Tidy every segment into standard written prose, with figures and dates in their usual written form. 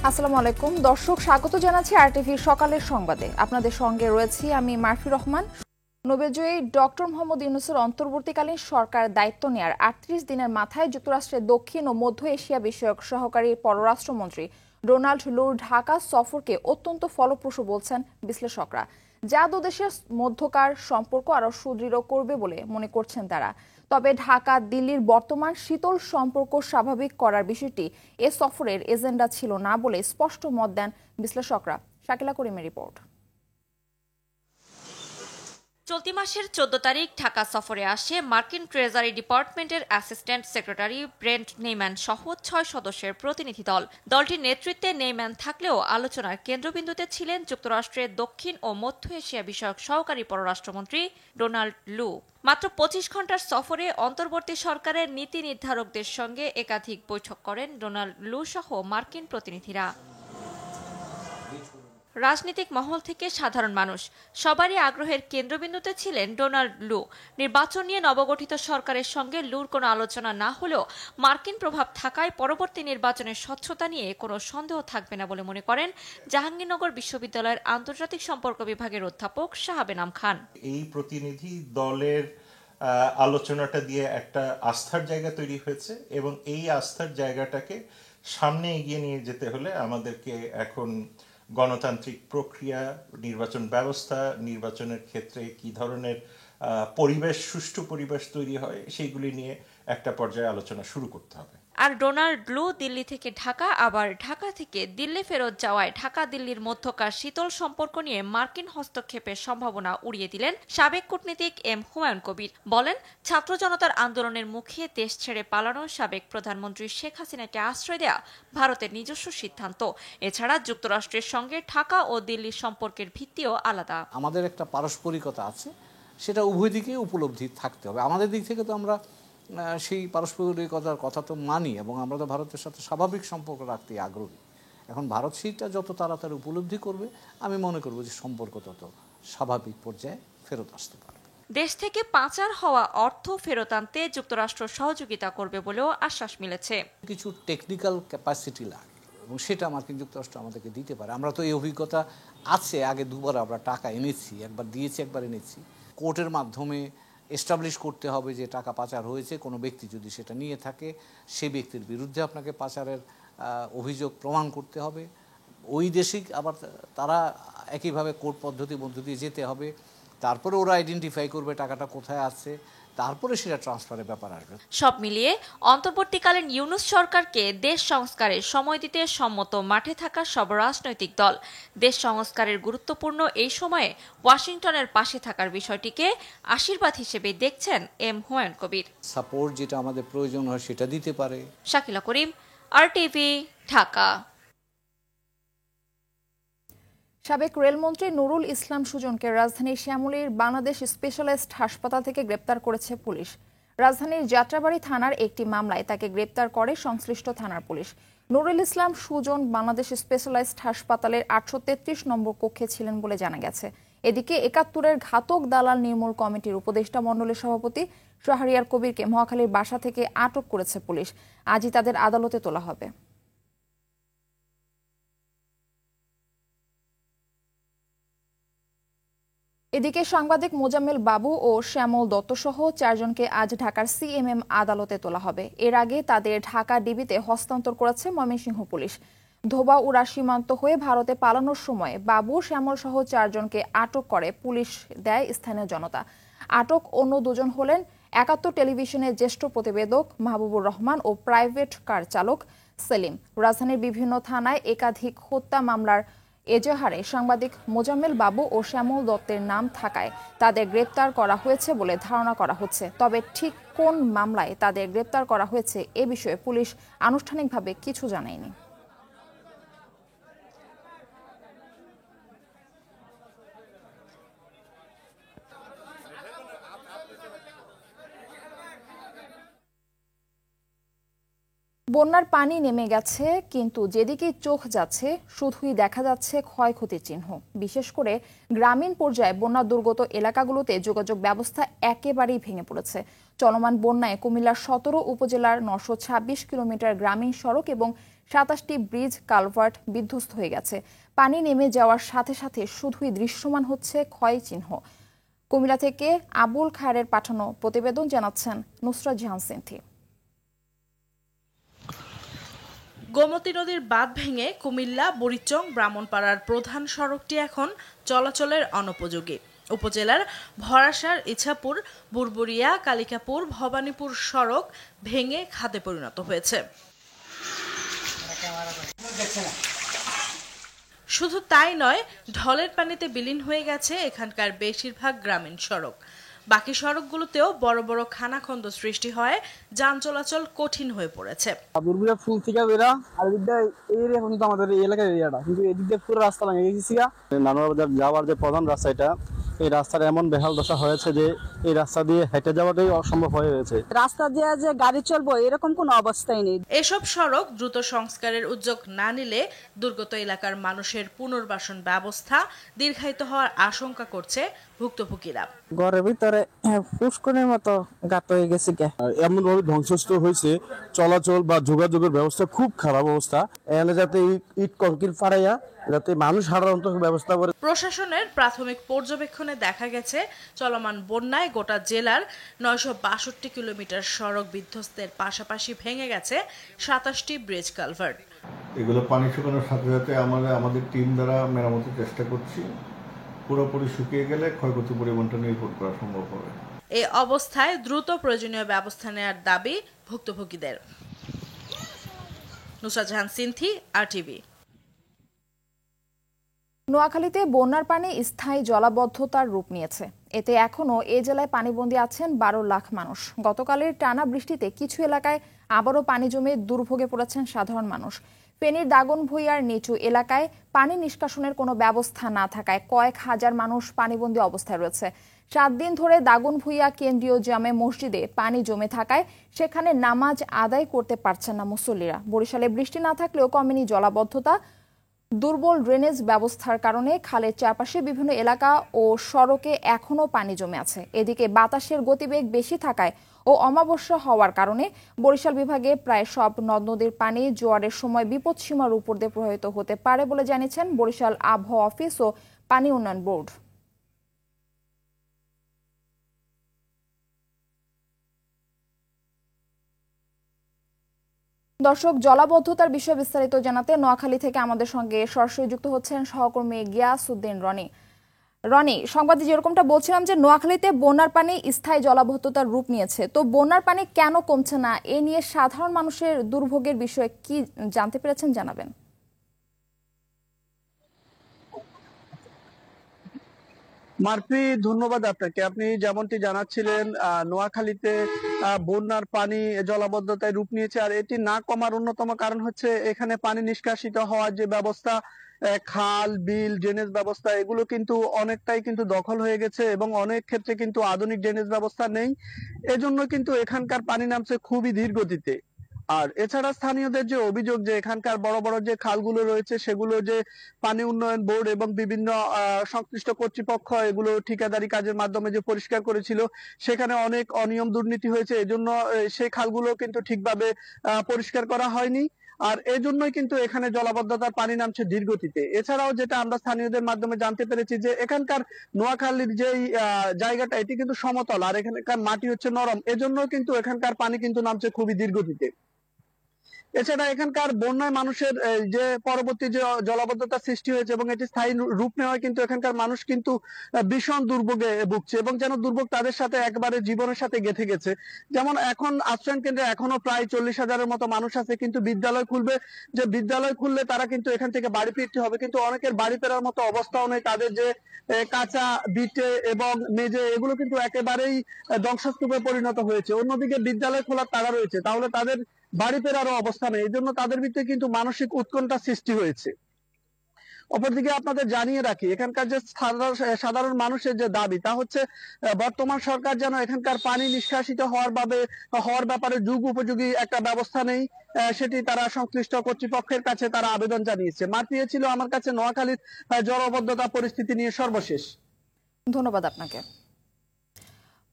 আসসালামু আলাইকুম দর্শক, স্বাগত জানাচ্ছি আরটিভির সকালের সংবাদে। আপনাদের সঙ্গে রয়েছি আমি মারফি রহমান। নোবেলজয়ী ডক্টর মোহাম্মদ ইউনূসের অন্তর্বর্তীকালীন সরকার দায়িত্ব নেয়ার ৩৮ দিনের মাথায় যুক্তরাষ্ট্রের দক্ষিণ ও মধ্য এশিয়া বিষয়ক সহকারী পররাষ্ট্রমন্ত্রী ডোনাল্ড লুর ঢাকা সফরকে অত্যন্ত ফলপ্রসূ বলছেন বিশ্লেষকরা, যা দুদেশের মধ্যকার সম্পর্ক আরও সুদৃঢ় করবে বলে মনে করছেন তারা। তবে ঢাকা দিল্লির বর্তমান শীতল সম্পর্ক স্বাভাবিক করার বিষয়টি এ সফরের এজেন্ডা ছিল না বলে স্পষ্ট মত দেন বিশ্লেষকরা। শাকিলা করিমের রিপোর্ট। চলতি মাসের ১৪ তারিখ ঢাকা সফরে আসে মার্কিন ট্রেজারি ডিপার্টমেন্টের অ্যাসিস্ট্যান্ট সেক্রেটারি ব্রেন্ট নেইম্যান সহ ৬ সদস্যের প্রতিনিধি দল। দলটির নেতৃত্বে নেইম্যান থাকলেও আলোচনার কেন্দ্রবিন্দুতে ছিলেন যুক্তরাষ্ট্রের দক্ষিণ ও মধ্য এশিয়া বিষয়ক সহকারী পররাষ্ট্রমন্ত্রী ডোনাল্ড লু। মাত্র ২৫ ঘণ্টার সফরে অন্তর্বর্তী সরকারের নীতি নির্ধারকদের সঙ্গে একাধিক বৈঠক করেন ডোনাল্ড লু সহ মার্কিন প্রতিনিধিরা। রাজনৈতিক মহল থেকে সাধারণ মানুষ সবারই আগ্রহের কেন্দ্রবিন্দুতে ছিলেন ডোনাল্ড লু। নির্বাচন নিয়ে নবগঠিত সরকারের সঙ্গে লুর কোনো আলোচনা না হলেও মার্কিন প্রভাব থাকায় পরবর্তী নির্বাচনের স্বচ্ছতা নিয়ে কোনো সন্দেহ থাকবে না বলে মনে করেন জাহাঙ্গীরনগর বিশ্ববিদ্যালয়ের আন্তর্জাতিক সম্পর্ক বিভাগের অধ্যাপক শাহাব এনাম খান। এই প্রতিনিধি দলের আলোচনাটা দিয়ে একটা আস্থার জায়গা তৈরি হয়েছে এবং এই আস্থার জায়গাটাকে সামনে এগিয়ে নিয়ে যেতে হলে আমাদেরকে এখন গণতান্ত্রিক প্রক্রিয়া, নির্বাচন ব্যবস্থা, নির্বাচনের ক্ষেত্রে কি ধরনের পরিবেশ, সুষ্ঠু পরিবেশ তৈরি হয় সেইগুলি নিয়ে একটা পর্যায়ে আলোচনা শুরু করতে হবে। আর ডোনাল্ড লু দিল্লি থেকে ঢাকা আবার ঢাকা থেকে দিল্লি ফেরত যাওয়ায় ঢাকা দিল্লির মধ্যকার শীতল সম্পর্ক নিয়ে মার্কিন হস্তক্ষেপের সম্ভাবনা উড়িয়ে দিলেন সাবেক কূটনীতিক এম হুমায়ুন কবির। বলেন, ছাত্র জনতার আন্দোলনের মুখে দেশ ছেড়ে পালানো সাবেক প্রধানমন্ত্রী শেখ হাসিনাকে আশ্রয় দেয়া ভারতের নিজস্ব সিদ্ধান্ত। এছাড়া যুক্তরাষ্ট্রের সঙ্গে ঢাকা ও দিল্লির সম্পর্কের ভিত্তিও আলাদা। আমাদের একটা পারস্পরিকতা আছে, সেটা উভয় দিকে উপলব্ধি থাকতে হবে। আমাদের দিক থেকে তো আমরা সেই পারস্পরিকতার কথা তো মানি এবং আমরা তো ভারতের সাথে স্বাভাবিক সম্পর্ক রাখতে আগ্রহী। এখন ভারত সেইটা যত তাড়াতাড়ি উপলব্ধি করবে, আমি মনে করব যে সম্পর্ক তত স্বাভাবিক পর্যায়ে ফেরত আসতে পারবে। দেশ থেকে পাচার হওয়া অর্থ ফেরত আনতে যুক্তরাষ্ট্র সহযোগিতা করবে বলেও আশ্বাস মিলেছে। কিছু টেকনিক্যাল ক্যাপাসিটি লাগে এবং সেটা মার্কিন যুক্তরাষ্ট্র আমাদেরকে দিতে পারে। আমরা তো এই অভিজ্ঞতা আছে, আগে দুবার আমরা টাকা এনেছি, একবার দিয়েছি, একবার এনেছি। কোর্টের মাধ্যমে এস্টাবলিশ করতে হবে যে টাকা পাচার হয়েছে। কোনো ব্যক্তি যদি সেটা নিয়ে থাকে, সেই ব্যক্তির বিরুদ্ধে আপনাকে পাচারের অভিযোগ প্রমাণ করতে হবে। ওই দেশেই আবার তারা একইভাবে কোর্ট পদ্ধতি মধ্য দিয়ে যেতে হবে। তারপরে ওরা আইডেন্টিফাই করবে টাকাটা কোথায় আছে, তারপরে সেটা ট্রান্সফারের ব্যাপার আসবে। সব মিলিয়ে অন্তর্বর্তীকালীন ইউনূস সরকারকে দেশ সংস্কারে সময় দিতে সম্মত মাঠে থাকা সব রাজনৈতিক দল। দেশ সংস্কারের গুরুত্বপূর্ণ এই সময়ে ওয়াশিংটনের পাশে থাকার বিষয়টিকে আশীর্বাদ হিসেবে দেখছেন এম হুমায়ুন কবির। সাপোর্ট যেটা আমাদের প্রয়োজন হয় সেটা দিতে পারে। শাকিলা করিম, আরটিভি, ঢাকা। সাবেক রেলমন্ত্রী নুরুল ইসলাম সুজনকে রাজধানীর শ্যামলীর বাংলাদেশ স্পেশালিস্ট হাসপাতাল থেকে গ্রেপ্তার করেছে পুলিশ। রাজধানীর যাত্রাবাড়ী থানার একটি মামলায় তাকে গ্রেপ্তার করে সংশ্লিষ্ট থানার পুলিশ। নুরুল ইসলাম সুজন বাংলাদেশ স্পেশালাইজড হাসপাতালের ৮৩৩ নম্বর কক্ষে ছিলেন বলে জানা গেছে। এদিকে ৭১-এর ঘাতক দালাল নির্মূল কমিটির উপদেষ্টা মণ্ডলীর সভাপতি শাহরিয়ার কবিরকে মহাখালীর বাসা থেকে আটক করেছে পুলিশ। আজই তাদের আদালতে তোলা হবে। এদিকে সাংবাদিক মোজাম্মেল বাবু ও শ্যামল দত্ত সহ ৪ জনকে আজ ঢাকার সিএমএম আদালতে তোলা হবে। এর আগে তাদের ঢাকা ডিবিতে হস্তান্তর করেছে ময়মনসিংহ পুলিশ। ধোবাউড়া সীমান্ত হয়ে ভারতে পালানোর সময় বাবু, শ্যামল সহ ৪ জনকে আটক করে পুলিশ দেয় স্থানীয় জনতা। আটক অন্য দুজন হলেন ৭১ টেলিভিশনের জ্যেষ্ঠ প্রতিবেদক মাহবুবুর রহমান ও প্রাইভেট কার চালক সেলিম। রাজধানীর বিভিন্ন থানায় একাধিক হত্যা মামলার এজাহারে সাংবাদিক মোজাম্মেল বাবু ও শ্যামল দত্তের নাম থাকায় তাদের গ্রেপ্তার করা হয়েছে বলে ধারণা করা হচ্ছে। তবে ঠিক কোন মামলায় তাদের গ্রেপ্তার করা হয়েছে এ বিষয়ে পুলিশ আনুষ্ঠানিকভাবে কিছু জানায়নি। বন্যার পানি নেমে গেছে, কিন্তু যেদিকেই চোখ যাচ্ছে শুধুই দেখা যাচ্ছে ক্ষয়ক্ষতির চিহ্ন। বিশেষ করে গ্রামীণ পর্যায়ে বন্যা দুর্গত এলাকাগুলোতে যোগাযোগ ব্যবস্থা একেবারেই ভেঙে পড়েছে। চলমান বন্যায় কুমিল্লার 17 উপজেলার 926 কিলোমিটার গ্রামীণ সড়ক এবং 27টি ব্রিজ কালভার্ট বিধ্বস্ত হয়ে গেছে। পানি নেমে যাওয়ার সাথে সাথে শুধুই দৃশ্যমান হচ্ছে ক্ষয় চিহ্ন। কুমিল্লা থেকে আবুল খায়েরের পাঠানো প্রতিবেদন জানাচ্ছেন নুসরাত জাহান সিনথি। গোমতী নদীর বাঁধ ভেঙে কুমিল্লা বুড়িচং ব্রাহ্মণপাড়ার প্রধান সড়কটি এখন চলাচলের অনুপযোগী। উপজেলার ভরাসার, ইছাপুর, বুরবুরিয়া, কালিকাপুর, ভবানীপুর সড়ক ভেঙে খাদে পরিণত হয়েছে। শুধু তাই নয়, ঢলের পানিতে বিলীন হয়ে গেছে এখানকার বেশিরভাগ গ্রামীণ সড়ক। বাকি সড়কগুলোতেও বড় বড় খানাখন্দ সৃষ্টি হয়, যান চলাচল কঠিন হয়ে পড়েছে। বুরবুরিয়া ফুল থেকে বেরা আর এদিকটা এই এরিয়া কিন্তু আমাদের এই এলাকার এরিয়াটা, কিন্তু এদিক দিয়ে পুরো রাস্তা ভেঙে গেছে। নানুর বাজার যাওয়ার যে প্রধান রাস্তা, এই রাস্তার এমন বেহাল দশা হয়েছে যে এই রাস্তা দিয়ে হেঁটে যাওয়াটাই অসম্ভব হয়ে গেছে। রাস্তা দিয়ে যে গাড়ি চলবো এরকম কোনো অবস্থাই নেই। এসব সড়ক দ্রুত সংস্কারের উদ্যোগ না নিলে দুর্গত এলাকার মানুষের পুনর্বাসন ব্যবস্থা দীর্ঘায়িত হওয়ার আশঙ্কা করছে ভুক্তভোগীরা। ঘরের ভিতরে পুষ্করের মতো গাত হয়ে গেছে। এমন ভাবে ধ্বংসস্ত হয়েছে, চলাচল বা যোগাযোগের ব্যবস্থা খুব খারাপ অবস্থা। এখানে যাতে ইট কংক্রিট ফাড়াইয়া যাতে মানুষ সাধারণত ব্যবস্থা করে। প্রশাসনের প্রাথমিক পর্যবেক্ষণে দেখা গেছে চলমান বন্যায় গোটা জেলার 962 কিলোমিটার সড়ক বিধ্বস্তের পাশাপাশি ভেঙে গেছে 27টি ব্রিজ কালভার্ট। এগুলো পানি শুকানোর সাথে সাথে আমাদের টিম দ্বারা মেরামতের চেষ্টা করছি। পুরোপুরি শুকিয়ে গেলে ক্ষয়ক্ষতি পরিমাণটা নির্ভর করা সম্ভব হবে। এই অবস্থায় দ্রুত প্রয়োজনীয় ব্যবস্থা নেওয়ার দাবি ভুক্তভোগীদের। নুসরাত জাহান সিনথি, RTV। নোয়াখালীতে বন্যার পানি স্থায়ী জলাবদ্ধতার রূপ নিয়েছে। এতে এখনও এ জেলায় পানিবন্দী আছেন 12 লাখ মানুষ। গতকালের টানা বৃষ্টিতে কিছু এলাকায় আবারও পানি জমে দুর্ভোগে পড়েছেন সাধারণ মানুষ। ফেনীর দাগনভূঞার নিচু এলাকায় পানি নিষ্কাশনের কোনো ব্যবস্থা না থাকায় কয়েক হাজার মানুষ পানিবন্দী অবস্থায় রয়েছে। 7 দিন ধরে দাগনভূঞা কেন্দ্রীয় জামে মসজিদে পানি জমে থাকায় সেখানে নামাজ আদায় করতে পারছেন না মুসল্লিরা। বরিশালে বৃষ্টি না থাকলেও কমেনি জলাবদ্ধতা। দুর্বল ড্রেনেজ ব্যবস্থার কারণে খালের চারপাশে বিভিন্ন এলাকা ও সড়কে এখনও পানি জমে আছে। এদিকে বাতাসের গতিবেগ বেশি থাকায় ও অমাবস্যা হওয়ার কারণে বরিশাল বিভাগে প্রায় সব নদ নদীর পানি জোয়ারের সময় বিপদসীমার উপর দিয়ে প্রবাহিত হতে পারে বলে জানিয়েছেন বরিশাল আবহাওয়া অফিস ও পানি উন্নয়ন বোর্ড। দর্শক, জলাবদ্ধতার বিষয়ে বিস্তারিত জানাতে নোয়াখালী থেকে আমাদের সঙ্গে সরাসরি যুক্ত হচ্ছেন সহকর্মী গিয়াসউদ্দিন রনি। রনি, সংবাদে যেরকমটা বলছিলাম যে নোয়াখালীতে বন্যার পানি স্থায়ী জলাবদ্ধতার রূপ নিয়েছে, তো বন্যার পানি কেন কমছে না, এ নিয়ে সাধারণ মানুষের দুর্ভোগের বিষয়ে কি জানতে পেরেছেন জানাবেন। মারফি, ধন্যবাদ আপনাকে। আপনি যেমনটি জানাচ্ছিলেন, নোয়াখালীতে বন্যার পানি জলাবদ্ধতায় রূপ নিয়েছে, আর এটি না কমার অন্যতম কারণ হচ্ছে এখানে পানি নিষ্কাশিত হওয়ার যে ব্যবস্থা, খাল, বিল, ড্রেনেজ ব্যবস্থা, এগুলো কিন্তু অনেকটাই কিন্তু দখল হয়ে গেছে এবং অনেক ক্ষেত্রে কিন্তু আধুনিক ড্রেনেজ ব্যবস্থা নেই। এজন্য কিন্তু এখানকার পানি নামছে খুবই ধীর গতিতে। আর এছাড়া স্থানীয়দের যে অভিযোগ যে এখানকার বড় বড় যে খালগুলো রয়েছে সেগুলো যে পানি উন্নয়ন বোর্ড এবং বিভিন্ন সংশ্লিষ্ট কর্তৃপক্ষ এগুলো ঠিকাদারি কাজের মাধ্যমে যে পরিষ্কার করেছিল, সেখানে অনেক অনিয়ম দুর্নীতি হয়েছে। এজন্য সেই খালগুলো কিন্তু ঠিকভাবে পরিষ্কার করা হয়নি, আর এই জন্যই কিন্তু এখানে জলাবদ্ধতার পানি নামছে ধীর গতিতে। এছাড়াও যেটা আমরা স্থানীয়দের মাধ্যমে জানতে পেরেছি যে এখানকার নোয়াখালীর যে জায়গাটা, এটি কিন্তু সমতল আর এখানকার মাটি হচ্ছে নরম, এজন্য কিন্তু এখানকার পানি কিন্তু নামছে খুবই ধীর গতিতে। এছাড়া এখানকার বন্যায় মানুষের যে পরবর্তী যে জলাবদ্ধতা সৃষ্টি হয়েছে এবং এটি স্থায়ী রূপ নেওয়ায় কিন্তু এখানকার মানুষ কিন্তু ভীষণ দুর্ভোগে ভুগছে এবং যেন দুর্ভোগ তাদের সাথে একবারে জীবনের সাথে গেঁথে গেছে। যেমন এখন আশ্রয়ণ কেন্দ্রে এখনো প্রায় 40,000-এর মতো মানুষ আছে, কিন্তু বিদ্যালয় খুলবে, যে বিদ্যালয় খুললে তারা কিন্তু এখান থেকে বাড়ি ফিরতে হবে, কিন্তু অনেকের বাড়ি ফেরার মতো অবস্থাও নেই। তাদের যে কাঁচা বিটে এবং মেঝে এগুলো কিন্তু একেবারেই ধ্বংসস্তূপে পরিণত হয়েছে। অন্যদিকে বিদ্যালয় খোলার তাড়া রয়েছে, তাহলে তাদের বাড়ি ফেরারও অবস্থা নেই। এই জন্য তাদের ভিতরে কিন্তু মানসিক উৎকণ্ঠা সৃষ্টি হয়েছে। অপরদিকে আপনাদের জানিয়ে রাখি, এখানকার যে সাধারণ মানুষের যে দাবি তা হচ্ছে বর্তমান সরকার যেন এখানকার পানি নিষ্কাশিত হওয়ার ব্যাপারে যুগ উপযোগী একটা ব্যবস্থা নেই। সেটি তারা সংশ্লিষ্ট কর্তৃপক্ষের কাছে তারা আবেদন জানিয়েছে। মার্ফি, ছিল আমার কাছে নোয়াখালীর জলবদ্ধতা পরিস্থিতি নিয়ে সর্বশেষ। ধন্যবাদ আপনাকে।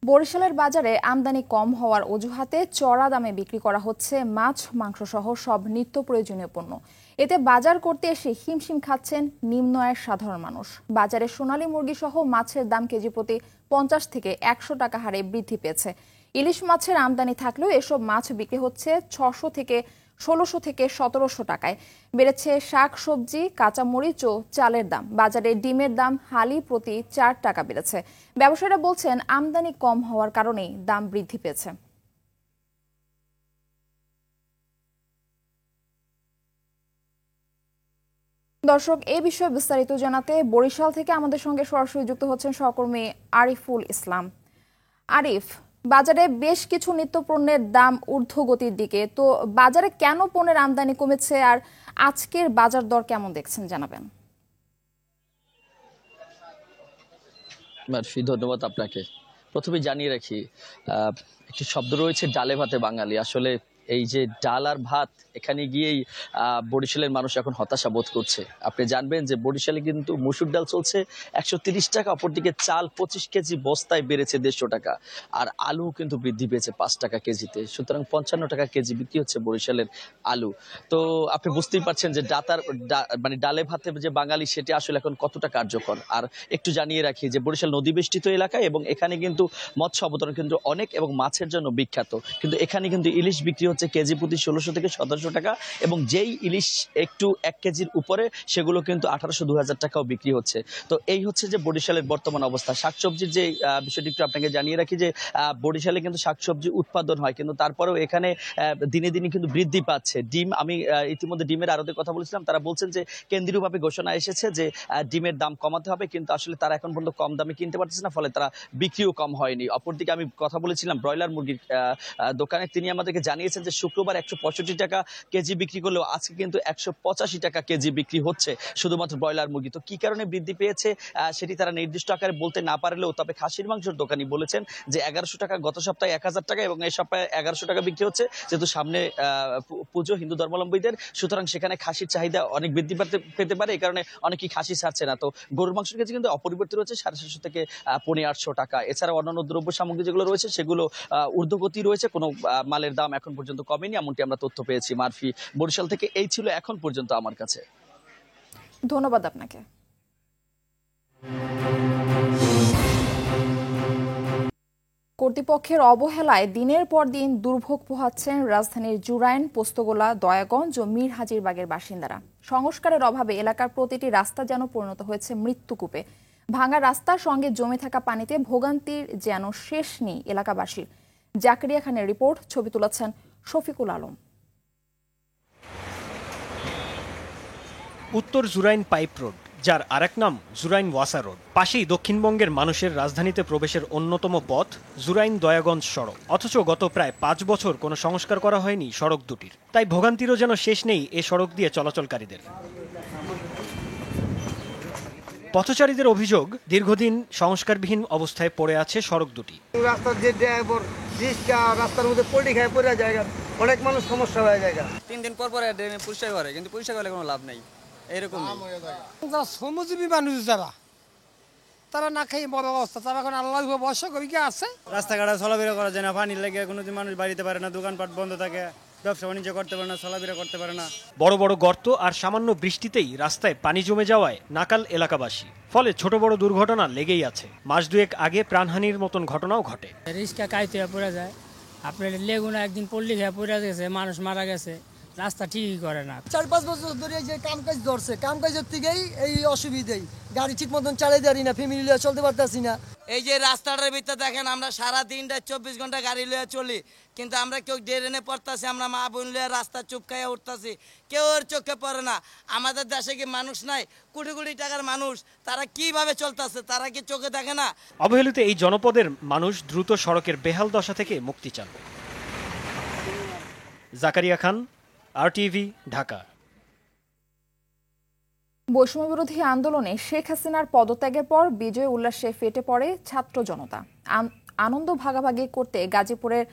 বরিশালের বাজারে আমদানি কম হওয়ার অজুহাতে চড়া দামে বিক্রি করা হচ্ছে মাছ, মাংস সহ সব নিত্য প্রয়োজনীয় পণ্য। এতে বাজার করতে এসে হিমশিম খাচ্ছেন নিম্ন আয়ের সাধারণ মানুষ। বাজারে সোনালী মুরগি সহ মাছের দাম কেজি প্রতি 50 থেকে 100 টাকা হারে বৃদ্ধি পেয়েছে। ইলিশ মাছের আমদানি থাকলেও এসব মাছ বিক্রি হচ্ছে 1600 থেকে 1700 টাকায়। বেড়েছে শাক সবজি, কাঁচামরিচ ও চালের দাম। বাজারে ডিমের দাম হালি প্রতি 4 টাকা বেড়েছে। ব্যবসায়ীরা বলছেন আমদানি কম হওয়ার কারণেই দাম বৃদ্ধি পেয়েছে। দর্শক, এই বিষয়ে বিস্তারিত জানাতে বরিশাল থেকে আমাদের সঙ্গে সরাসরি যুক্ত হচ্ছেন সহকর্মী আরিফুল ইসলাম। আরিফ, বাজারে বেশ কিছু নিত্য পণ্যের দাম ঊর্ধ্বগতির দিকে, তো বাজারে কেন পণ্যের আমদানি কমেছে আর আজকের বাজার দর কেমন দেখছেন জানাবেন। ধন্যবাদ আপনাকে। প্রথমে জানিয়ে রাখি, একটি শব্দ রয়েছে ডালে ভাতে বাঙালি। আসলে এই যে ডাল আর ভাত, এখানে গিয়েই বরিশালের মানুষ এখন হতাশা বোধ করছে। আপনি জানবেন যে বরিশালে কিন্তু মসুর ডাল চলছে 130 টাকা, অপরদিকে চাল 25 কেজি বস্তায় বেড়েছে 150 টাকা, আর আলু কিন্তু বৃদ্ধি পেয়েছে 5 টাকা কেজিতে। সুতরাং 55 টাকা কেজি বিক্রি হচ্ছে বরিশালের আলু। তো আপনি বুঝতেই পারছেন যে মানে ডালে ভাতে যে বাঙালি, সেটা আসলে এখন কতটা কার্যকর। আর একটু জানিয়ে রাখি যে বরিশাল নদীবেষ্টিত এলাকায়, এবং এখানে কিন্তু মৎস্য অবতরণ কেন্দ্র অনেক এবং মাছের জন্য বিখ্যাত। কিন্তু এখানে কিন্তু ইলিশ বিক্রি হচ্ছে কেজি প্রতি 1600 থেকে 1700 টাকা, এবং যেই ইলিশ একটু 1 কেজির উপরে সেগুলো কিন্তু 1800-2000 টাকাও বিক্রি হচ্ছে। তো এই হচ্ছে যে বরিশালের বর্তমান অবস্থা। শাকসবজির যে বিষয়টি একটু আপনাকে জানিয়ে রাখি যে বরিশালে কিন্তু শাকসবজি উৎপাদন হয়, কিন্তু তারপরেও এখানে দিনে দিনে কিন্তু বৃদ্ধি পাচ্ছে। ডিম, আমি ইতিমধ্যে ডিমের আড়তে কথা বলেছিলাম, তারা বলছেন যে কেন্দ্রীয়ভাবে ঘোষণা এসেছে যে ডিমের দাম কমাতে হবে, কিন্তু আসলে তারা এখন পর্যন্ত কম দামে কিনতে পারতেছে না, ফলে তারা বিক্রিও কম হয়নি। অপরদিকে আমি কথা বলেছিলাম ব্রয়লার মুরগির দোকানে, তিনি আমাদেরকে জানিয়েছেন যে শুক্রবার 165 টাকা কেজি বিক্রি করলেও আজকে কিন্তু 185 টাকা কেজি বিক্রি হচ্ছে শুধুমাত্র ব্রয়লার মুরগি। তো কি কারণে বৃদ্ধি পেয়েছে সেটি তারা নির্দিষ্ট আকারে বলতে না পারলেও, তবে খাসির মাংসের দোকানি বলেছেন যে 1100 টাকা, গত সপ্তাহে 1000 টাকা এবং এই সপ্তাহে 1100 টাকা বিক্রি হচ্ছে, যেহেতু সামনে পুজো হিন্দু ধর্মাবলম্বীদের, সুতরাং সেখানে খাসির চাহিদা অনেক বৃদ্ধি পেতে পারে, এই কারণে অনেকেই খাসি ছাড়ছে না। তো গরুর মাংসের কেজি কিন্তু অপরিবর্তিত রয়েছে 750 থেকে 850 টাকা। এছাড়া অন্যান্য দ্রব্য সামগ্রী যেগুলো রয়েছে সেগুলো ঊর্ধ্বগতি রয়েছে, কোনো মালের দাম এখন পর্যন্ত কমেনি, এমনটি আমরা তথ্য পেয়েছি। মারফি, বরিশাল থেকে এই ছিল এখন পর্যন্ত আমার কাছে। ধন্যবাদ আপনাকে। কর্তৃপক্ষের অবহেলায় দিনের পর দিন দুর্ভোগ পোহাচ্ছেন রাজধানীর জুরাইন, পোস্তগোলা, দয়াগঞ্জ ও মীর হাজিরবাগের বাসিন্দারা। সংস্কারের অভাবে এলাকার প্রতিটি রাস্তা যেন পরিণত হয়েছে মৃত্যুকূপে। ভাঙা রাস্তার সঙ্গে জমে থাকা পানিতে ভোগান্তির যেন শেষ নেই এলাকাবাসীর। জাকারিয়া খানের রিপোর্ট, ছবি তুলেছেন শফিকুল আলম। উত্তর জুরাইন পাইপ রোড, যার আরেক নাম জুরাইন ওয়াসা রোড, পাশেই দক্ষিণবঙ্গের মানুষের রাজধানীতে প্রবেশের অন্যতম পথ জুরাইন দয়াগঞ্জ সড়ক। অথচ গত প্রায় 5 বছর কোনো সংস্কার করা হয়নি সড়ক দুটির, তাই ভোগান্তিরও যেন শেষ নেই এ সড়ক দিয়ে চলাচলকারীদের। পথচারীদের অভিযোগ, দীর্ঘদিন সংস্কারবিহীন অবস্থায় পড়ে আছে সড়ক দুটি। রাস্তার যে ড্রাইভার রাস্তার মধ্যে পড়ে খায় পড়ে জায়গা, অনেক মানুষ সমস্যা হয়ে যায়। 3 দিন পর পর ড্রেনে পরিষ্কার করে, কিন্তু পরিষ্কার করলে কোনো লাভ নাই। এরকম যারা শ্রমজীবী মানুষ, তারা না খেয়ে বড় অবস্থা, তারা এখন আল্লাহ বর্ষা করি কি আছে। রাস্তাঘাটে চলাফেরা করা যায় না, পানি লেগে কোনোদিন মানুষ বাড়িতে পারে না, দোকানপাট বন্ধ থাকে, ব্যবসা বাণিজ্য করতে পারে না, চলাফেরা করতে পারে না। বড় বড় গর্ত আর সামান্য বৃষ্টিতেই রাস্তায় পানি জমে যাওয়ায় নাকাল এলাকাবাসী, ফলে ছোট বড় দুর্ঘটনা লেগেই আছে। মাস দুয়েক আগে প্রাণহানির মতন ঘটনাও ঘটে। রিস্কা কাইতে পড়ে যায়, আপনার লেগুনা একদিন পল্লী খেয়ে পড়ে গেছে, মানুষ মারা গেছে, রাস্তা ঠিকই করে না। 4-5 বছর ধরে যে কাজ ধরছে, কাজের থেকেই এই অসুবিধাই, গাড়ি ঠিক মতন চালাই দাঁড়ি না, ফ্যামিলি লিয়ে চলতে পারতাছি না। এই যে রাস্তাটার ভিতরে দেখেন, আমরা সারা দিনটা 24 ঘন্টা গাড়ি লিয়ে চলি, কিন্তু আমরা কেউ ড্রেনে পড়তাছি, আমরা মা বোন লিয়ে রাস্তা চুপ খাইয়া উঠতাছি, কেউ ওর চোখে পড়ে না। আমাদের দেশে কি মানুষ নাই? কোটি কোটি টাকার মানুষ, তারা কিভাবে চলতেছে, তারা কি চোখে দেখে না? অবহেলিত এই জনপদের মানুষ দ্রুত সড়কের বেহাল দশা থেকে মুক্তি চান। জাকারিয়া খান, RTV, ঢাকা। বৈষম্যবিরোধী আন্দোলনে শেখ হাসিনার পদত্যাগের পর বিজয় উল্লাসে ফেটে পড়ে ছাত্র জনতা। আনন্দ ভাগাভাগি করতে গাজীপুরের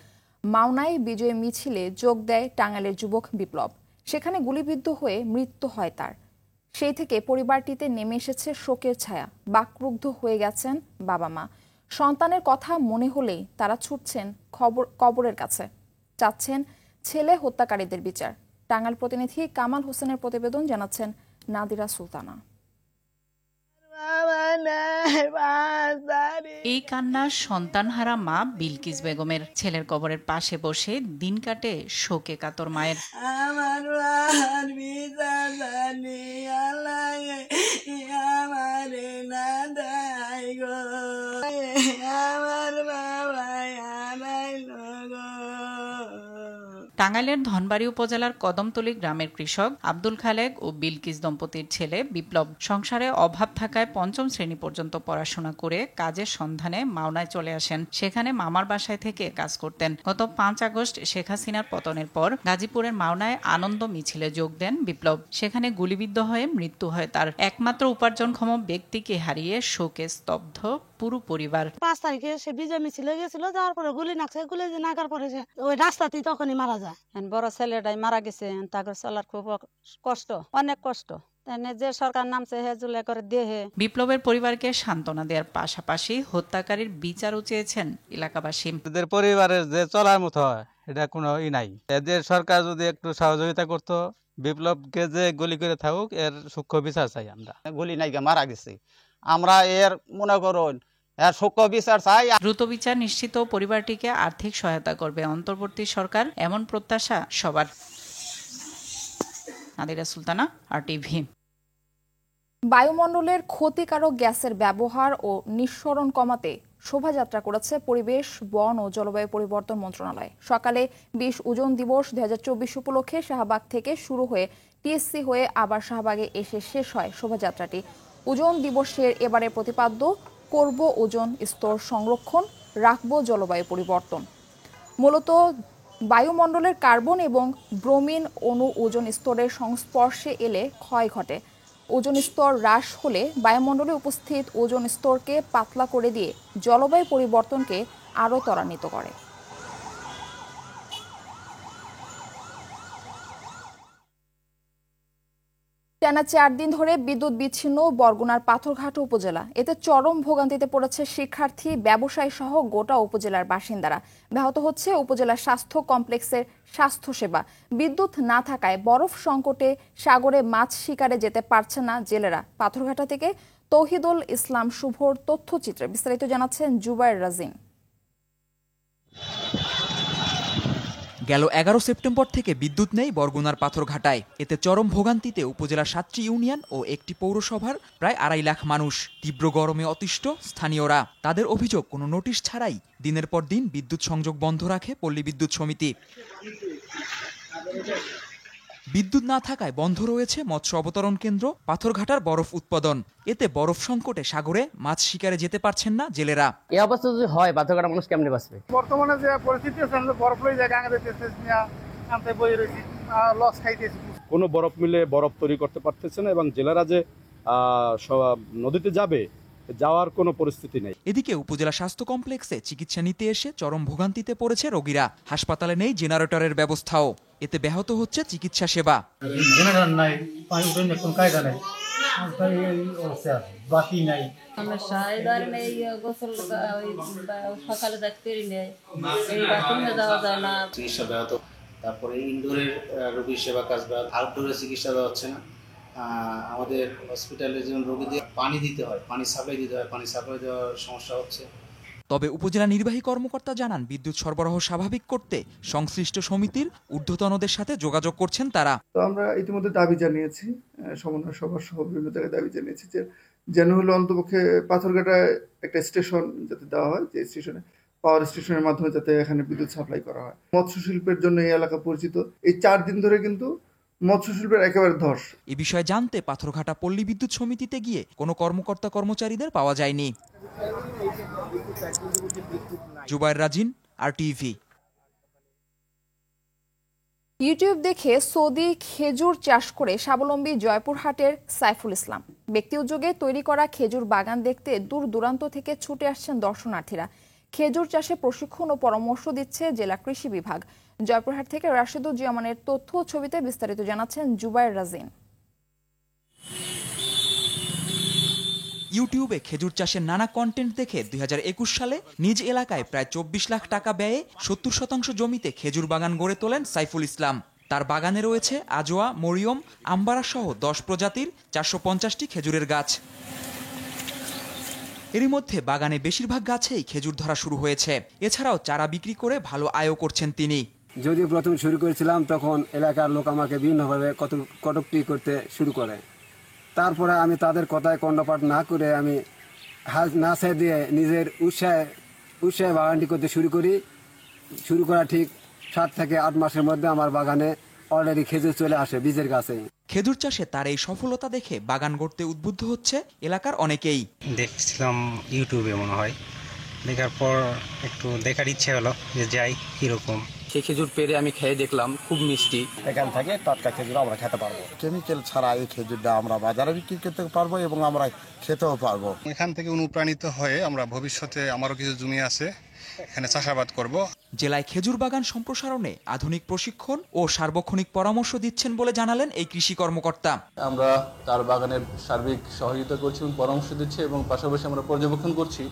মাওনায় বিজয় মিছিলে যোগ দেয় টাঙ্গাইলের যুবক বিপ্লব। সেখানে গুলিবিদ্ধ হয়ে মৃত্যু হয় তার। সেই থেকে পরিবারটিতে নেমে এসেছে শোকের ছায়া। বাকরুদ্ধ হয়ে গেছেন বাবা মা। সন্তানের কথা মনে হলেই তারা ছুটছেন কবরের কাছে, চাচ্ছেন ছেলে হত্যাকারীদের বিচার। টাঙ্গাইল প্রতিনিধি কামাল হোসেনের প্রতিবেদন, জানাচ্ছেন নাদিরা সুলতানা। এই কান্না সন্তানহারা মা বিলকিস বেগমের। ছেলের কবরের পাশে বসে দিন কাটে শোকে কাতর মায়ের। টাঙ্গাইলের ধনবাড়ী উপজেলার কদমতলী গ্রামের কৃষক আব্দুল খালেক ও বিলকিস দম্পতির ছেলে বিপ্লব সংসারে অভাব থাকায় পঞ্চম শ্রেণী পর্যন্ত পড়াশোনা করে কাজের সন্ধানে মাওনায় চলে আসেন। সেখানে মামার বাসায় থেকে কাজ করতেন। গত 5 আগস্ট শেখ হাসিনার পতনের পর গাজীপুরের মাওনায় আনন্দ মিছিলে যোগ দেন বিপ্লব। সেখানে গুলিবিদ্ধ হয়ে মৃত্যু হয় তার। একমাত্র উপার্জনক্ষম ব্যক্তিকে হারিয়ে শোকে স্তব্ধ পুরো পরিবার। 5 তারিখে সে বিজয় মিছিলে গেছিল, যাওয়ার পরে গুলি নাকছে। গুলি নাগার পরে ওই রাস্তাতেই তখনই মারা যায়। বড় ছেলেটাই মারা গেছে, তাকে চলার খুব কষ্ট, অনেক কষ্ট। যে সরকার নামছে হে জুলে করে দেহে। বিপ্লবের পরিবারকে সান্ত্বনা দেওয়ার পাশাপাশি হত্যাকারীর বিচারও চেয়েছেন এলাকাবাসী। এদের পরিবারের যে চলার মতো হয় এটা কোনো নাই। এদের সরকার যদি একটু সহযোগিতা করতো, বিপ্লবকে যে গুলি করে থাকুক এর সূক্ষ্ম বিচার চাই আমরা। গুলি নাইকা মারা গেছে, আমরা এর মনে করুন এর সূক্ষ্ম বিচার চাই। দ্রুত বিচার নিশ্চিত পরিবারটিকে আর্থিক সহায়তা করবে অন্তর্বর্তী সরকার, এমন প্রত্যাশা সবার। নাদিরা সুলতানা, RTV। বায়ুমণ্ডলের ক্ষতিকারক গ্যাসের ব্যবহার ও নিঃসরণ কমাতে শোভাযাত্রা করেছে পরিবেশ, বন ও জলবায়ু পরিবর্তন মন্ত্রণালয়। সকালে 20 ওজন দিবস 2024 উপলক্ষে শাহবাগ থেকে শুরু হয়ে TSC হয়ে আবার শাহবাগে এসে শেষ হয় শোভাযাত্রাটি। ওজন দিবসের এবারে প্রতিপাদ্য করব ওজন স্তর সংরক্ষণ, রাখব জলবায়ু পরিবর্তন। মূলত বায়ুমণ্ডলের কার্বন এবং ব্রোমিন অণু ওজন স্তরের সংস্পর্শে এলে ক্ষয় ঘটে। ওজন স্তর হ্রাস হলে বায়ুমণ্ডলে উপস্থিত ওজন স্তরকে পাতলা করে দিয়ে জলবায়ু পরিবর্তনকে আরও ত্বরান্বিত করে। টানা 4 দিন ধরে বিদ্যুৎ বিচ্ছিন্ন বরগুনার পাথরঘাট উপজেলা। এতে চরম ভোগান্তিতে পড়েছে শিক্ষার্থী, ব্যবসায়ী সহ গোটা উপজেলার বাসিন্দারা। ব্যাহত হচ্ছে উপজেলার স্বাস্থ্য কমপ্লেক্সের স্বাস্থ্যসেবা। বিদ্যুৎ না থাকায় বরফ সংকটে সাগরে মাছ শিকারে যেতে পারছে না জেলেরা। পাথরঘাটা থেকে তৌহিদুল ইসলাম শুভর তথ্যচিত্রে বিস্তারিত জানাচ্ছেন জুবায়ের রাজিন। গেল 11 সেপ্টেম্বর থেকে বিদ্যুৎ নেই বরগুনার পাথরঘাটায়। এতে চরম ভোগান্তিতে উপজেলার 7টি ইউনিয়ন ও একটি পৌরসভার প্রায় 2.5 লাখ মানুষ। তীব্র গরমে অতিষ্ঠ স্থানীয়রা। তাদের অভিযোগ, কোনো নোটিশ ছাড়াই দিনের পর দিন বিদ্যুৎ সংযোগ বন্ধ রাখে পল্লী বিদ্যুৎ সমিতি। বিদ্যুৎ না থাকায় বন্ধ রয়েছে মৎস্য অবতরণ কেন্দ্র, পাথরঘাটার বরফ উৎপাদন। এতে বরফ সংকটে সাগরে মাছ শিকারে যেতে পারছেন না জেলেরা। এই অবস্থা যদি হয় পাথরঘাটা মানুষ কেমনে বাঁচবে? বর্তমানে যে পরিস্থিতি আছে, আমরা বরফ লই জায়গা আগে দিতেছি না, আনতে বই রইছি, লস খাইতেছি। কোনো বরফ মিলে বরফ তৈরি করতে পারতেছে না এবং জেলেরা যে নদীতে যাবে, যাওয়ার কোনো পরিস্থিতি নেই। এদিকে উপজেলা স্বাস্থ্য কমপ্লেক্সে চিকিৎসা নিতে এসে চরম ভোগান্তিতে পড়েছে রোগীরা। হাসপাতালে নেই জেনারেটরের ব্যবস্থাও। এতে ব্যাহত হচ্ছে চিকিৎসা সেবা। জেনারেটর নাই, পানি উঠে কোন কায়দা নাই, বাতি নাই। সকালে যাইতে নেই, বাথরুমে যাওয়া যায় না। চিকিৎসা ব্যাহত, তারপরে ইনডোরের রোগীর সেবা কাজ ব্যাহত, আউটডোরে চিকিৎসা দেওয়া হচ্ছে না। আমাদের হসপিটালে যেমন রোগীদের পানি দিতে হয়, পানি সাপ্লাই দিতে হয়, পানি সাপ্লাই দেওয়ার সমস্যা হচ্ছে। তবে উপজেলা নির্বাহী কর্মকর্তা জানান, বিদ্যুৎ সরবরাহ স্বাভাবিক করতে সংশ্লিষ্ট সমিতির ঊর্ধ্বতনদের সাথে যোগাযোগ করছেন তারা। তো আমরা ইতিমধ্যে দাবি জানিয়েছি, সমন্বয় সভা সহ বিভিন্ন জায়গায় দাবি জানিয়েছি যে যেন হলো অন্তপক্ষে পাথরঘাটায় একটা স্টেশন যাতে দেওয়া হয়, যে স্টেশনে পাওয়ার স্টেশনের মাধ্যমে যাতে এখানে বিদ্যুৎ সাপ্লাই করা হয়। মৎস্য শিল্পের জন্য এই এলাকা পরিচিত। এই 4 দিন ধরে কিন্তু মৎস্য শিল্পের একেবারে ধস। এ বিষয়ে জানতে পাথরঘাটা পল্লী বিদ্যুৎ সমিতিতে গিয়ে কোনো কর্মকর্তা কর্মচারীদের পাওয়া যায়নি। জুবায়ের রাজিন, RTV। ইউটিউব দেখে সৌদি খেজুর চাষ করে স্বাবলম্বী জয়পুরহাটের সাইফুল ইসলাম। ব্যক্তি উদ্যোগে তৈরি করা খেজুর বাগান দেখতে দূর দূরান্ত থেকে ছুটে আসছেন দর্শনার্থীরা। খেজুর চাষে প্রশিক্ষণ ও পরামর্শ দিচ্ছে জেলা কৃষি বিভাগ। জয়পুরহাট থেকে রাশেদুজ্জামানের তথ্য ও ছবিতে বিস্তারিত জানাচ্ছেন জুবায়ের রাজিন। ইউটিউবে খেজুর চাষের নানা কন্টেন্ট দেখে 2021 সালে নিজ এলাকায় প্রায় 24 লাখ টাকা ব্যয়ে 70% জমিতে খেজুর বাগান গড়ে তোলেন সাইফুল ইসলাম। তার বাগানে রয়েছে আজোয়া, মরিয়ম, আম্বারা সহ 10 প্রজাতির 450টি খেজুরের গাছ। এরই মধ্যে বাগানে বেশিরভাগ গাছেই খেজুর ধরা শুরু হয়েছে। এছাড়াও চারা বিক্রি করে ভালো আয়ও করছেন তিনি। যদিও প্রথম শুরু করেছিলাম তখন এলাকার লোক আমাকে বিভিন্নভাবে কটূক্তি করতে শুরু করে। তারপরে আমি তাদের কথায় কর্ণপাত না করে আমি হাল না ছেড়ে দিয়ে নিজের উৎসাহে বাগানটি করতে শুরু করা ঠিক 7 থেকে 8 মাসের মধ্যে আমার বাগানে অলরেডি খেজুর চলে আসে বীজের গাছে। খেজুর চাষে তার এই সফলতা দেখে বাগান গড়তে উদ্বুদ্ধ হচ্ছে এলাকার অনেকেই। দেখছিলাম ইউটিউবে মনে হয়, দেখার পর একটু দেখার ইচ্ছে হলো যে যাই কিরকম। সেই খেজুর পেরে আমি খেয়ে দেখলাম, খুব মিষ্টি। এখান থেকে টাটকা খেজুর আমরা খেতে পারবো। কেমিক্যাল ছাড়া এই খেজুরটা আমরা বাজারে বিক্রি করতে পারবো এবং আমরা খেতেও পারবো। এখান থেকে অনুপ্রাণিত হয়ে আমরা ভবিষ্যতে আমারও কিছু জমি আছে, এখানে চাষাবাদ করব। জেলায় খেজুর বাগান সম্প্রসারণে আধুনিক প্রশিক্ষণ ও সার্বক্ষণিক পরামর্শ দিচ্ছেন বলে জানালেন এই কৃষি কর্মকর্তা। আমরা তার বাগানের সার্বিক সহযোগিতা করছি এবং পরামর্শ দিচ্ছি এবং পাশাপাশি আমরা পর্যবেক্ষণ করছি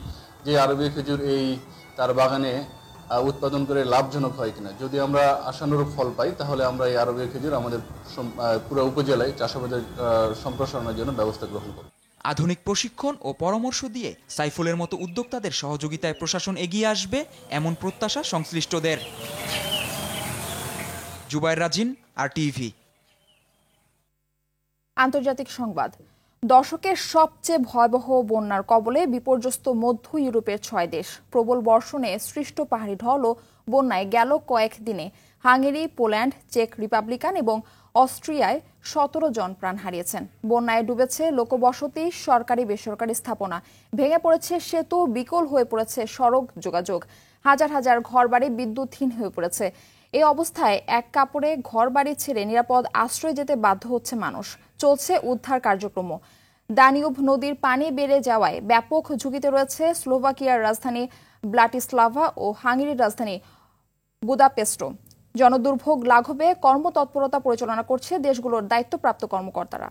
যে আরবীয় খেজুর এই তার বাগানে উৎপাদন করে লাভজনক হয় কিনা। যদি আমরা আশানুরূপ ফল পাই তাহলে আমরা এই আরবীয় খেজুর আমাদের পুরো উপজেলায় চাষাবাদের সম্প্রসারণের জন্য ব্যবস্থা গ্রহণ করব। আধুনিক প্রশিক্ষণ ও পরামর্শ দিয়ে সাইফুলের মতো উদ্যোক্তাদের সহযোগিতায় প্রশাসন এগিয়ে আসবে এমন প্রত্যাশা সংশ্লিষ্টদের। জুবায়ের রাজিন, RTV। আন্তর্জাতিক সংবাদ। দশকের সবচেয়ে ভয়াবহ বন্যার কবলে বিপর্যস্ত মধ্য ইউরোপের 6 দেশ। প্রবল বর্ষণে সৃষ্ট পাহাড়ি ঢল ও বন্যায় গেল কয়েকদিনে হাঙ্গেরি, পোল্যান্ড, চেক রিপাবলিকান এবং অস্ট্রিয়ায় 17 জন প্রাণ হারিয়েছেন। বন্যায় ডুবেছে লোকবসতি, সরকারি বেসরকারি স্থাপনা, ভেঙে পড়েছে সেতু, বিকল হয়ে পড়েছে সড়ক যোগাযোগ, হাজার হাজার ঘরবাড়ি বিদ্যুৎহীন হয়ে পড়েছে। এই অবস্থায় এক কাপড়ে ঘরবাড়ি ছেড়ে নিরাপদ আশ্রয় যেতে বাধ্য হচ্ছে মানুষ। চলছে উদ্ধার কার্যক্রম। দানিউব নদীর পানি বেড়ে যাওয়ায় ব্যাপক ঝুঁকিতে রয়েছে স্লোভাকিয়ার রাজধানী ব্রাটিস্লাভা ও হাঙ্গেরির রাজধানী বুদাপেস্ট। জনদুর্ভোগ লাঘবে কর্মতৎপরতা পরিচালনা করছে দেশগুলোর দায়িত্বপ্রাপ্ত কর্মকর্তারা।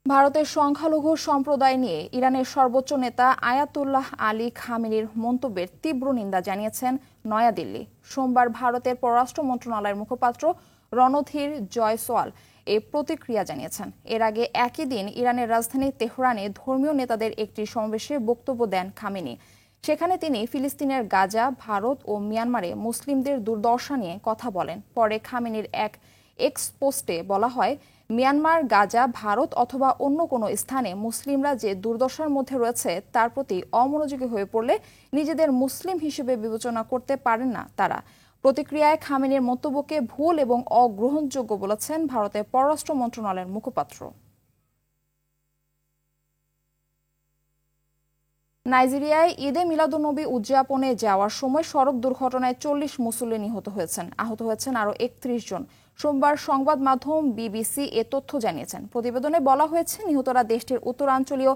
ভারতের সংখ্যালঘু সম্প্রদায় নিয়ে ইরানের সর্বোচ্চ নেতা আয়াতুল্লাহ আলী খামেনির মন্তব্যের তীব্র নিন্দা জানিয়েছেন নয়াদিল্লি। সোমবার ভারতের পররাষ্ট্র মন্ত্রণালয়ের মুখপাত্র রণধীর জয়সওয়াল এই প্রতিক্রিয়া জানিয়েছেন। এর আগে একই দিন ইরানের রাজধানী তেহরানে ধর্মীয় নেতাদের একটি সমাবেশে বক্তব্য দেন খামেনি। সেখানে তিনি ফিলিস্তিনের গাজা, ভারত ও মিয়ানমারে মুসলিমদের দুর্দশা নিয়ে কথা বলেন। পরে খামেনির এক এক্স পোস্টে বলা হয়, মিয়ানমার, গাজা, ভারত অথবা অন্য কোনো স্থানে মুসলিমরা যে দুর্দশার মধ্যে রয়েছে তার প্রতি অমনোযোগী হয়ে পড়লে নিজেদের মুসলিম হিসেবে বিবেচনা করতে পারেন না তারা। প্রতিক্রিয়ায় খামেনির মন্তব্যকে ভুল এবং অগ্রহণযোগ্য বলেছেন ভারতের পররাষ্ট্র মন্ত্রণালয়ের মুখপাত্র। নাইজেরিয়ায় ঈদে মিলাদুন্নবী উদযাপনে যাওয়ার সময় সড়ক দুর্ঘটনায় 40 মুসল্লি নিহত হয়েছেন। আহত হয়েছেন আরও 31 জন। সোমবার সংবাদ মাধ্যম BBC এ তথ্য জানিয়েছেন। প্রতিবেদনে বলা হয়েছে, নিহতরা দেশটির উত্তরাঞ্চলীয়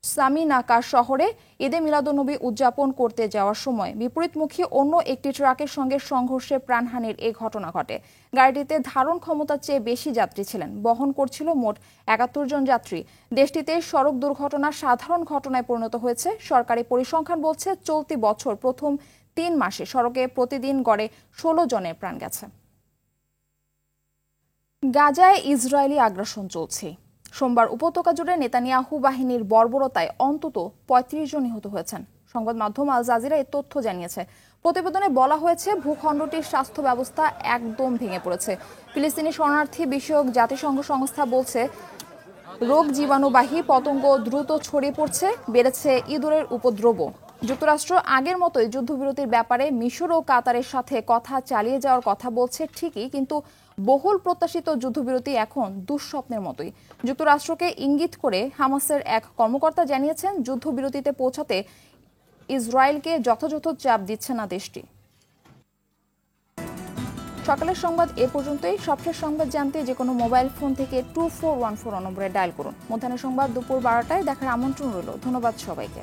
সামিনাকা শহরে ঈদে মিলাদুন্নবী উদযাপন করতে যাওয়ার সময় বিপরীতমুখী অন্য একটি ট্রাকের সঙ্গে সংঘর্ষে প্রাণহানির এই ঘটনা ঘটে। গাড়িটিতে ধারণ ক্ষমতার চেয়ে বেশি যাত্রী ছিলেন। বহন করছিল মোট 71 জন যাত্রী। দেশটিতে সড়ক দুর্ঘটনা সাধারণ ঘটনায় পরিণত হয়েছে। সরকারি পরিসংখ্যান বলছে, চলতি বছর প্রথম 3 মাসে সড়কে প্রতিদিন গড়ে 16 জনের প্রাণ গেছে। গাজায় ইসরায়েলি আগ্রাসন চলছে। সোমবার উপত্যকা জুড়ে নেতানিয়াহু বাহিনীর বর্বরতায় অন্তত 35 জন নিহত হয়েছেন। সংবাদ মাধ্যম আল জাজিরা এই তথ্য জানিয়েছে। প্রতিবেদনে বলা হয়েছে, ভূখণ্ডটির স্বাস্থ্য ব্যবস্থা একদম ভেঙে পড়েছে। ফিলিস্তিনি শরণার্থী বিষয়ক জাতিসংঘ সংস্থা বলছে, রোগ জীবাণুবাহী পতঙ্গ দ্রুত ছড়িয়ে পড়ছে, বেড়েছে ইঁদুরের উপদ্রব। যুক্তরাষ্ট্র আগের মতোই যুদ্ধবিরতির ব্যাপারে মিশর ও কাতারের সাথে কথা চালিয়ে যাওয়ার কথা বলছে ঠিকই, কিন্তু বহুল প্রত্যাশিত যুদ্ধবিরতি এখন দুঃস্বপ্নের মতোই। যুক্তরাষ্ট্রকে ইঙ্গিত করে হামাসের এক কর্মকর্তা জানিয়েছেন, যুদ্ধবিরতিতে পৌঁছাতে ইসরায়েলকে যথাযথ চাপ দিচ্ছে না দেশটি। সকালের সংবাদ এ পর্যন্তই। সবশেষ সংবাদ জানতে যে কোনো মোবাইল ফোন থেকে 2414 নম্বরে ডায়াল করুন। মধ্যাহ্নের সংবাদ দুপুর 12টায় দেখার আমন্ত্রণ রইল। ধন্যবাদ সবাইকে।